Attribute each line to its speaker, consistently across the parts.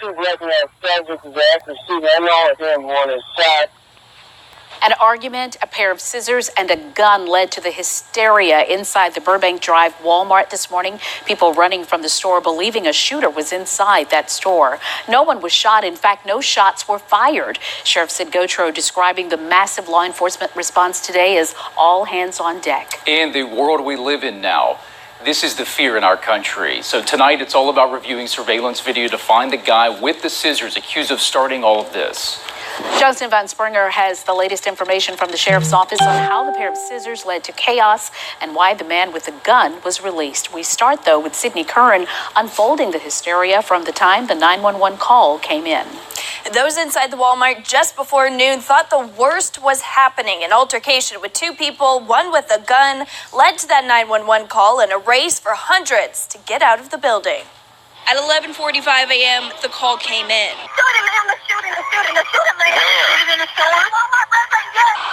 Speaker 1: two black male subjects is actually shooting along with him on his shot.
Speaker 2: An argument, a pair of scissors, and a gun led to the hysteria inside the Burbank Drive Walmart this morning. People running from the store believing a shooter was inside that store. No one was shot. In fact, no shots were fired. Sheriff Sid Gautreaux describing the massive law enforcement response today as all hands on deck.
Speaker 3: In the world we live in now, this is the fear in our country. So tonight, it's all about reviewing surveillance video to find the guy with the scissors accused of starting all of this.
Speaker 2: Justin Van Springer has the latest information from the sheriff's office on how the pair of scissors led to chaos and why the man with the gun was released. We start, though, with Sydney Curran unfolding the hysteria from the time the 911 call came in.
Speaker 4: Those inside the Walmart just before noon thought the worst was happening. An altercation with two people, one with a gun, led to that 911 call and a race for hundreds to get out of the building. At 11:45 a.m., the call came in.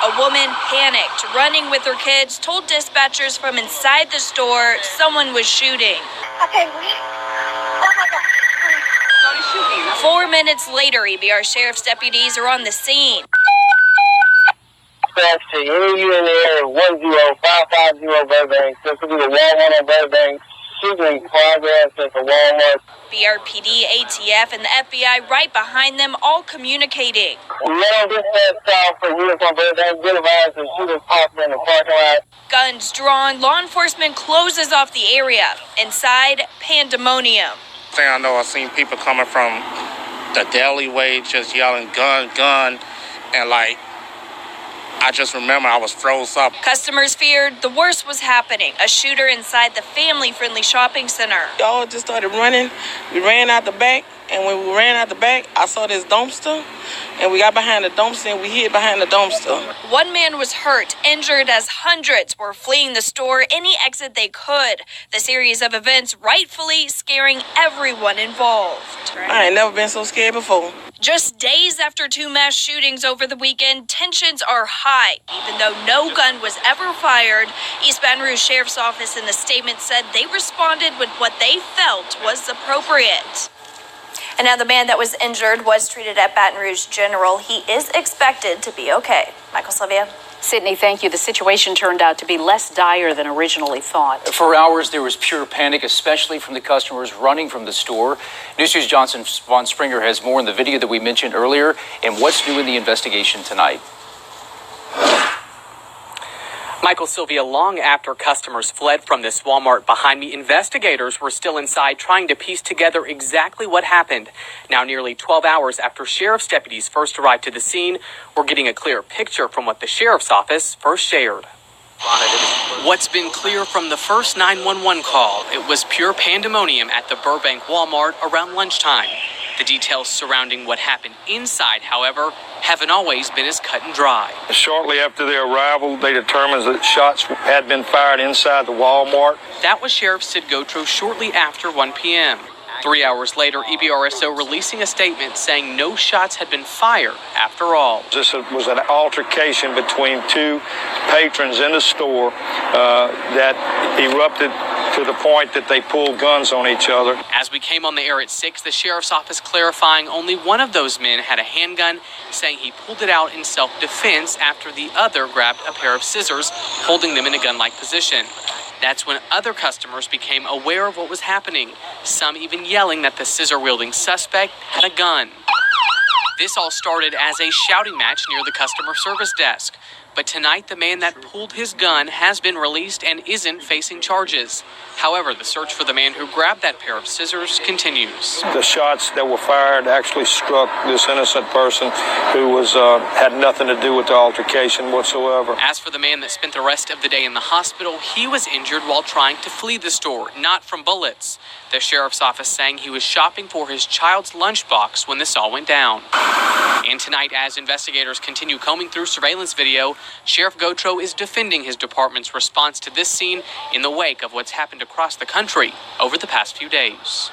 Speaker 4: A woman panicked, running with her kids, told dispatchers from inside the store someone was shooting. 4 minutes later, EBR sheriff's deputies are on the scene.
Speaker 1: Dispatch to any unit in the area 10550 Burbank. This will be the Walmart on Burbank. Shooting progress at the Walmart.
Speaker 4: BRPD, ATF, and the FBI right behind them, all communicating.
Speaker 1: We let on dispatch call for units on Burbank. Good advice and shooters possible in the parking lot.
Speaker 4: Guns drawn, law enforcement closes off the area. Inside, pandemonium.
Speaker 5: Thing I know, I seen people coming from the deli way just yelling gun, gun, and like, I just remember I was froze up.
Speaker 4: Customers feared the worst was happening. A shooter inside the family-friendly shopping center.
Speaker 6: Y'all just started running. We ran out the back, and when we ran out the back, I saw this dumpster, and we got behind the dumpster, and we hid behind the dumpster.
Speaker 4: One man was hurt, injured as hundreds were fleeing the store any exit they could. The series of events rightfully scaring everyone involved.
Speaker 6: I ain't never been so scared before.
Speaker 4: Just days after two mass shootings over the weekend, tensions are high. Even though no gun was ever fired, East Baton Rouge Sheriff's Office in the statement said they responded with what they felt was appropriate. And now the man that was injured was treated at Baton Rouge General. He is expected to be okay. Michael Sylvia.
Speaker 2: Sydney, thank you. The situation turned out to be less dire than originally thought.
Speaker 3: For hours, there was pure panic, especially from the customers running from the store. News 2's Johnson Von Springer has more in the video that we mentioned earlier and what's new in the investigation tonight.
Speaker 7: Michael Sylvia, long after customers fled from this Walmart behind me, investigators were still inside trying to piece together exactly what happened. Now, nearly 12 hours after sheriff's deputies first arrived to the scene, we're getting a clear picture from what the sheriff's office first shared. What's been clear from the first 911 call, it was pure pandemonium at the Burbank Walmart around lunchtime. The details surrounding what happened inside, however, haven't always been as cut and dry.
Speaker 8: Shortly after their arrival, they determined that shots had been fired inside the Walmart.
Speaker 7: That was Sheriff Sid Gautreaux shortly after 1 p.m. 3 hours later, EBRSO releasing a statement saying no shots had been fired after all.
Speaker 8: This was an altercation between two patrons in the store that erupted to the point that they pulled guns on each other.
Speaker 7: As we came on the air at 6, the sheriff's office clarifying only one of those men had a handgun, saying he pulled it out in self-defense after the other grabbed a pair of scissors, holding them in a gun-like position. That's when other customers became aware of what was happening, some even yelling that the scissor-wielding suspect had a gun. This all started as a shouting match near the customer service desk. But tonight, the man that pulled his gun has been released and isn't facing charges. However, the search for the man who grabbed that pair of scissors continues.
Speaker 8: The shots that were fired actually struck this innocent person who had nothing to do with the altercation whatsoever.
Speaker 7: As for the man that spent the rest of the day in the hospital, he was injured while trying to flee the store, not from bullets. The sheriff's office saying he was shopping for his child's lunchbox when this all went down. And tonight, as investigators continue combing through surveillance video, Sheriff Gautreaux is defending his department's response to this scene in the wake of what's happened across the country over the past few days.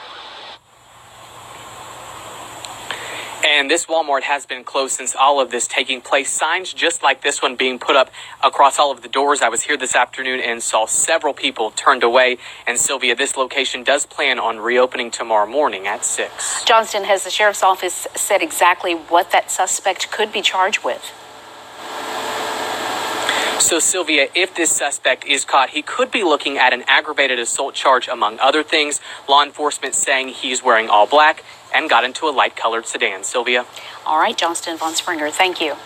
Speaker 7: And this Walmart has been closed since all of this taking place. Signs just like this one being put up across all of the doors. I was here this afternoon and saw several people turned away. And Sylvia, this location does plan on reopening tomorrow morning at 6.
Speaker 2: Johnston, has the sheriff's office said exactly what that suspect could be charged with?
Speaker 7: So, Sylvia, if this suspect is caught, he could be looking at an aggravated assault charge, among other things. Law enforcement saying he's wearing all black and got into a light-colored sedan. Sylvia?
Speaker 2: All right, Johnston Von Springer, thank you.